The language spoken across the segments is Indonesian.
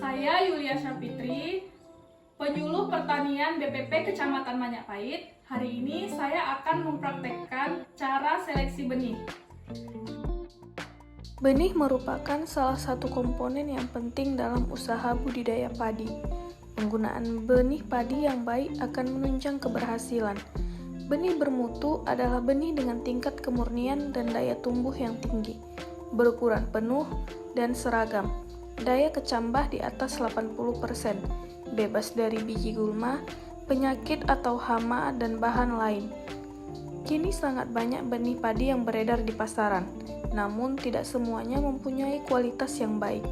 Saya Yulia Syafitri, penyuluh pertanian BPP Kecamatan Majapahit. Hari ini saya akan mempraktekkan cara seleksi benih. Benih merupakan salah satu komponen yang penting dalam usaha budidaya padi. Penggunaan benih padi yang baik akan menunjang keberhasilan. Benih bermutu adalah benih dengan tingkat kemurnian dan daya tumbuh yang tinggi, berukuran penuh dan seragam. Daya kecambah di atas 80%, bebas dari biji gulma, penyakit atau hama, dan bahan lain. Kini sangat banyak benih padi yang beredar di pasaran, namun tidak semuanya mempunyai kualitas yang baik.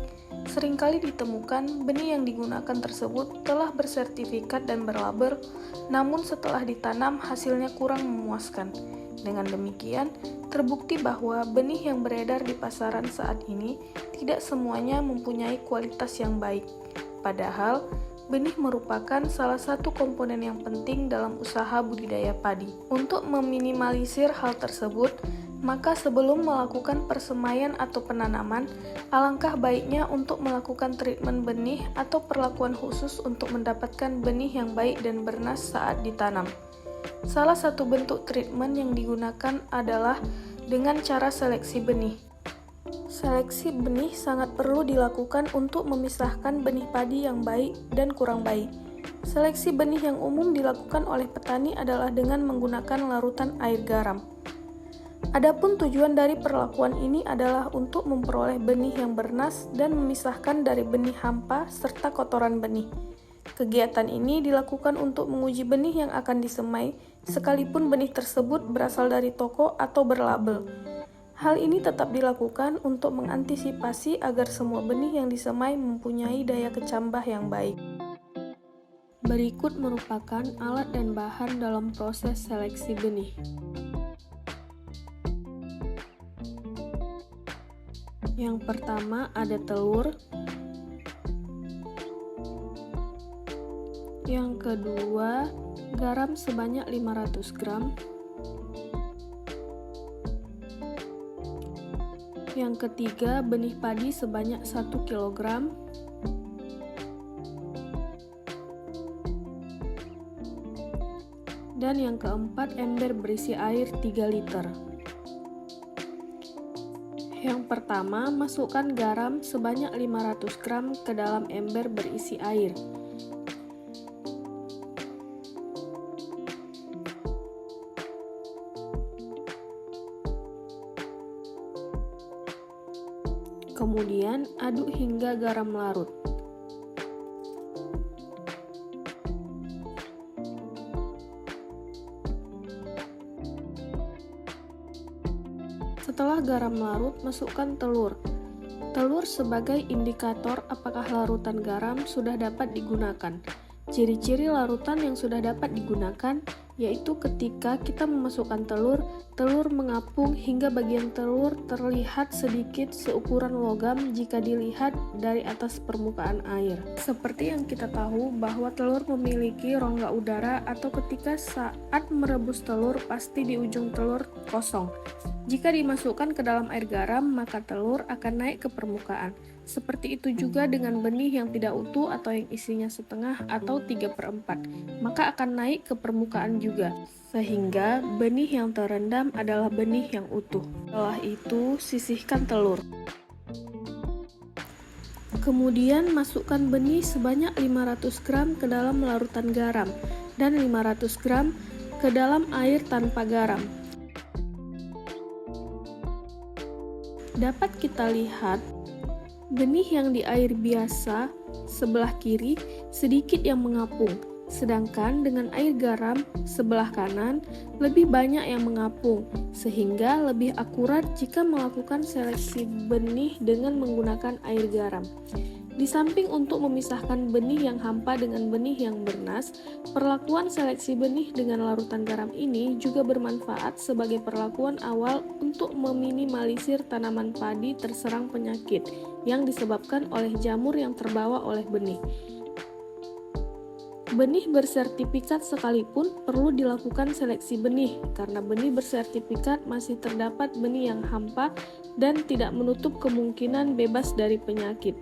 Seringkali ditemukan benih yang digunakan tersebut telah bersertifikat dan berlabel, namun setelah ditanam hasilnya kurang memuaskan. Dengan demikian, terbukti bahwa benih yang beredar di pasaran saat ini tidak semuanya mempunyai kualitas yang baik. Padahal, benih merupakan salah satu komponen yang penting dalam usaha budidaya padi. Untuk meminimalisir hal tersebut, maka sebelum melakukan persemaian atau penanaman, alangkah baiknya untuk melakukan treatment benih atau perlakuan khusus untuk mendapatkan benih yang baik dan bernas saat ditanam. Salah satu bentuk treatment yang digunakan adalah dengan cara seleksi benih. Seleksi benih sangat perlu dilakukan untuk memisahkan benih padi yang baik dan kurang baik. Seleksi benih yang umum dilakukan oleh petani adalah dengan menggunakan larutan air garam. Adapun tujuan dari perlakuan ini adalah untuk memperoleh benih yang bernas dan memisahkan dari benih hampa serta kotoran benih. Kegiatan ini dilakukan untuk menguji benih yang akan disemai, sekalipun benih tersebut berasal dari toko atau berlabel. Hal ini tetap dilakukan untuk mengantisipasi agar semua benih yang disemai mempunyai daya kecambah yang baik. Berikut merupakan alat dan bahan dalam proses seleksi benih. Yang pertama ada telur. Yang kedua, garam sebanyak 500 gram. Yang ketiga, benih padi sebanyak 1 kg. Dan yang keempat, ember berisi air 3 liter. Yang pertama, masukkan garam sebanyak 500 gram ke dalam ember berisi air. Kemudian, aduk hingga garam larut. Setelah garam larut, masukkan telur. Telur sebagai indikator apakah larutan garam sudah dapat digunakan. Ciri-ciri larutan yang sudah dapat digunakan yaitu ketika kita memasukkan telur, telur mengapung hingga bagian telur terlihat sedikit seukuran logam jika dilihat dari atas permukaan air. Seperti yang kita tahu bahwa telur memiliki rongga udara atau ketika saat merebus telur pasti di ujung telur kosong. Jika dimasukkan ke dalam air garam, maka telur akan naik ke permukaan. Seperti itu juga dengan benih yang tidak utuh atau yang isinya setengah atau 3/4, maka akan naik ke permukaan juga. Sehingga benih yang terendam adalah benih yang utuh. Setelah itu, sisihkan telur. Kemudian masukkan benih sebanyak 500 gram ke dalam larutan garam dan 500 gram ke dalam air tanpa garam. Dapat kita lihat benih yang di air biasa sebelah kiri sedikit yang mengapung, sedangkan dengan air garam sebelah kanan lebih banyak yang mengapung, sehingga lebih akurat jika melakukan seleksi benih dengan menggunakan air garam. Di samping untuk memisahkan benih yang hampa dengan benih yang bernas, perlakuan seleksi benih dengan larutan garam ini juga bermanfaat sebagai perlakuan awal untuk meminimalisir tanaman padi terserang penyakit yang disebabkan oleh jamur yang terbawa oleh benih. Benih bersertifikat sekalipun perlu dilakukan seleksi benih, karena benih bersertifikat masih terdapat benih yang hampa dan tidak menutup kemungkinan bebas dari penyakit.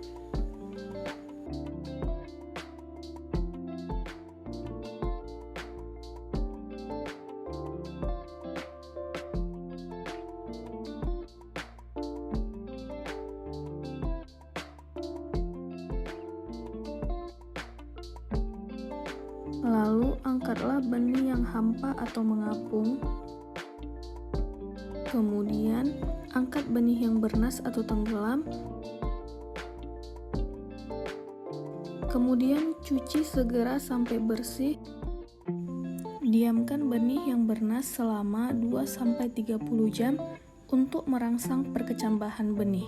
Lalu angkatlah benih yang hampa atau mengapung. Kemudian angkat benih yang bernas atau tenggelam. Kemudian cuci segera sampai bersih. Diamkan benih yang bernas selama 2-30 jam untuk merangsang perkecambahan benih.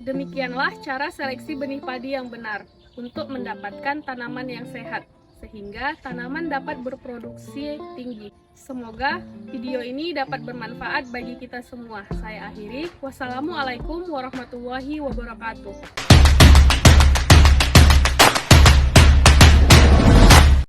Demikianlah cara seleksi benih padi yang benar untuk mendapatkan tanaman yang sehat, sehingga tanaman dapat berproduksi tinggi. Semoga video ini dapat bermanfaat bagi kita semua. Saya akhiri. Wassalamualaikum warahmatullahi wabarakatuh.